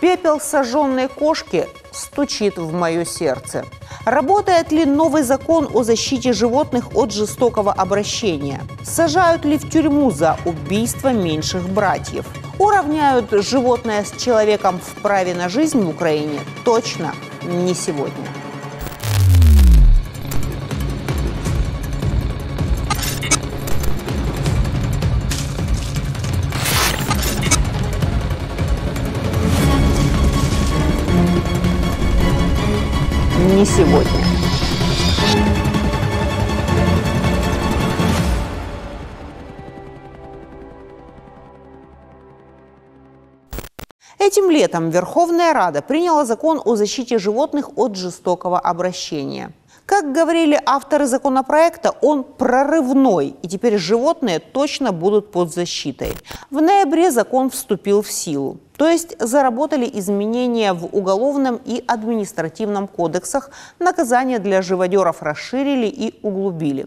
Пепел сожженной кошки стучит в мое сердце. Работает ли новый закон о защите животных от жестокого обращения? Сажают ли в тюрьму за убийство меньших братьев? Уравняют животное с человеком в праве на жизнь в Украине? Точно не сегодня. Не сегодня. Этим летом Верховная Рада приняла закон о защите животных от жестокого обращения. Как говорили авторы законопроекта, он прорывной, и теперь животные точно будут под защитой. В ноябре закон вступил в силу. То есть заработали изменения в Уголовном и Административном кодексах, наказания для живодеров расширили и углубили.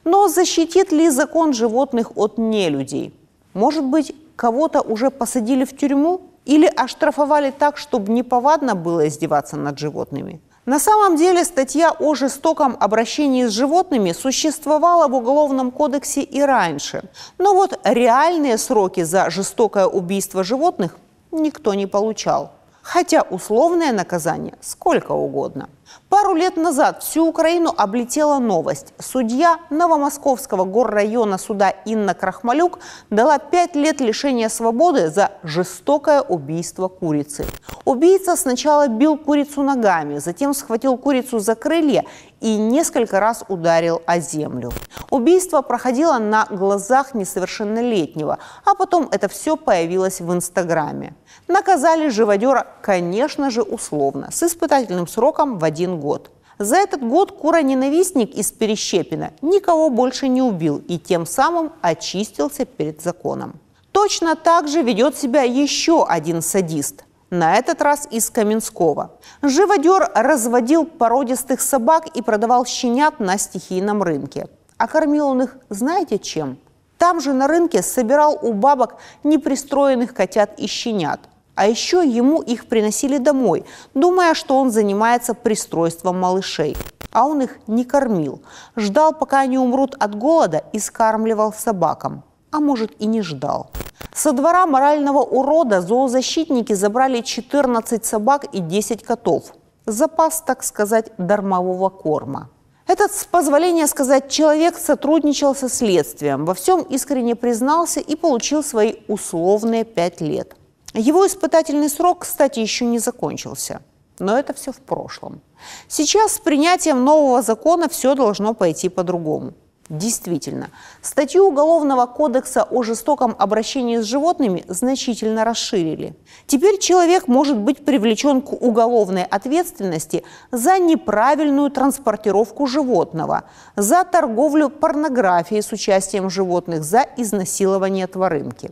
Но защитит ли закон животных от нелюдей? Может быть, кого-то уже посадили в тюрьму? Или оштрафовали так, чтобы неповадно было издеваться над животными? На самом деле статья о жестоком обращении с животными существовала в Уголовном кодексе и раньше. Но вот реальные сроки за жестокое убийство животных никто не получал. Хотя условное наказание сколько угодно. Пару лет назад всю Украину облетела новость. Судья Новомосковского горрайона суда Инна Крахмалюк дала 5 лет лишения свободы за жестокое убийство курицы. Убийца сначала бил курицу ногами, затем схватил курицу за крылья и несколько раз ударил о землю. Убийство проходило на глазах несовершеннолетнего, а потом это все появилось в Инстаграме. Наказали живодера, конечно же, условно, с испытательным сроком в 1 год. За этот год куроненавистник из Перещепина никого больше не убил и тем самым очистился перед законом. Точно так же ведет себя еще один садист. На этот раз из Каменского. Живодер разводил породистых собак и продавал щенят на стихийном рынке. А кормил он их знаете чем? Там же на рынке собирал у бабок непристроенных котят и щенят. А еще ему их приносили домой, думая, что он занимается пристройством малышей. А он их не кормил. Ждал, пока они умрут от голода, и скармливал собакам. А может, и не ждал. Со двора морального урода зоозащитники забрали 14 собак и 10 котов. Запас, так сказать, дармового корма. Этот, с позволения сказать, человек сотрудничал со следствием, во всем искренне признался и получил свои условные 5 лет. Его испытательный срок, кстати, еще не закончился. Но это все в прошлом. Сейчас с принятием нового закона все должно пойти по-другому. Действительно, статью Уголовного кодекса о жестоком обращении с животными значительно расширили. Теперь человек может быть привлечен к уголовной ответственности за неправильную транспортировку животного, за торговлю порнографией с участием животных, за изнасилование тваринки.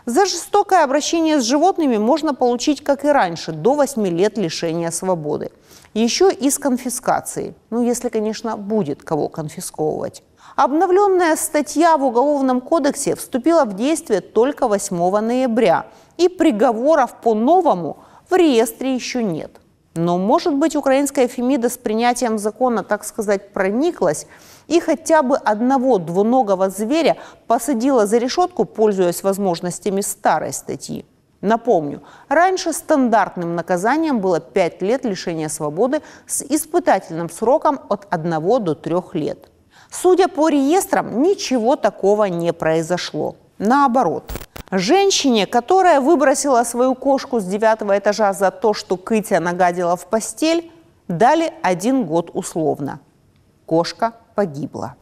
За жестокое обращение с животными можно получить, как и раньше, до 8 лет лишения свободы. Еще и с конфискацией. Ну, если, конечно, будет кого конфисковывать. Обновленная статья в Уголовном кодексе вступила в действие только 8 ноября, и приговоров по новому в реестре еще нет. Но, может быть, украинская Фемида с принятием закона, так сказать, прониклась и хотя бы одного двуногого зверя посадила за решетку, пользуясь возможностями старой статьи. Напомню, раньше стандартным наказанием было 5 лет лишения свободы с испытательным сроком от 1 до 3 лет. Судя по реестрам, ничего такого не произошло. Наоборот, женщине, которая выбросила свою кошку с 9-го этажа за то, что Кытя нагадила в постель, дали 1 год условно. Кошка погибла.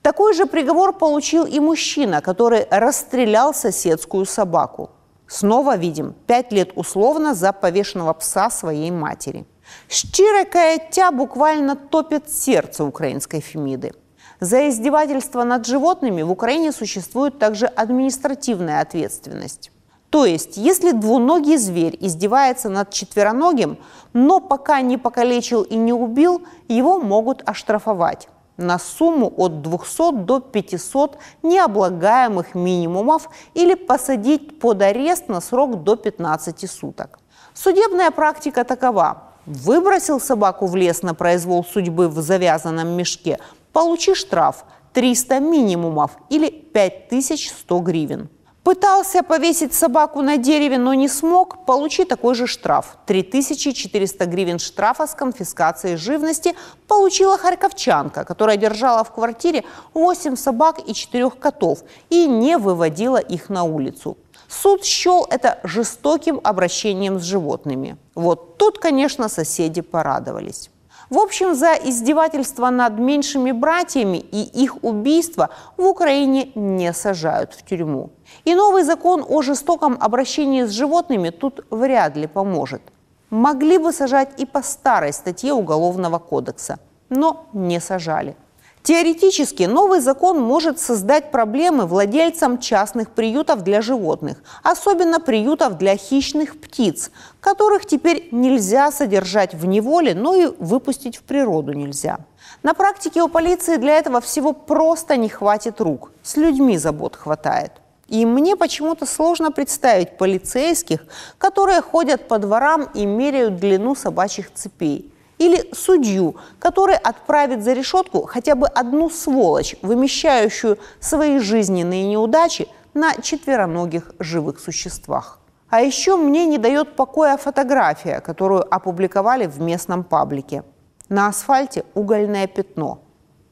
Такой же приговор получил и мужчина, который расстрелял соседскую собаку. Снова видим 5 лет условно за повешенного пса своей матери. Щире каяття буквально топит сердце украинской Фемиды. За издевательство над животными в Украине существует также административная ответственность. То есть, если двуногий зверь издевается над четвероногим, но пока не покалечил и не убил, его могут оштрафовать на сумму от 200 до 500 необлагаемых минимумов или посадить под арест на срок до 15 суток. Судебная практика такова. Выбросил собаку в лес на произвол судьбы в завязанном мешке – получи штраф 300 минимумов или 5100 гривен. Пытался повесить собаку на дереве, но не смог – получи такой же штраф. 3400 гривен штрафа с конфискацией живности получила харьковчанка, которая держала в квартире 8 собак и 4 котов и не выводила их на улицу. Суд счел это жестоким обращением с животными. Вот тут, конечно, соседи порадовались. В общем, за издевательство над меньшими братьями и их убийство в Украине не сажают в тюрьму. И новый закон о жестоком обращении с животными тут вряд ли поможет. Могли бы сажать и по старой статье Уголовного кодекса, но не сажали. Теоретически новый закон может создать проблемы владельцам частных приютов для животных, особенно приютов для хищных птиц, которых теперь нельзя содержать в неволе, но и выпустить в природу нельзя. На практике у полиции для этого всего просто не хватит рук, с людьми забот хватает. И мне почему-то сложно представить полицейских, которые ходят по дворам и меряют длину собачьих цепей. Или судью, который отправит за решетку хотя бы одну сволочь, вымещающую свои жизненные неудачи на четвероногих живых существах. А еще мне не дает покоя фотография, которую опубликовали в местном паблике. На асфальте угольное пятно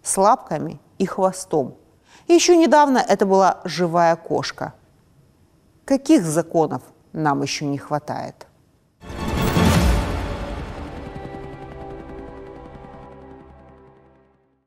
с лапками и хвостом. И еще недавно это была живая кошка. Каких законов нам еще не хватает?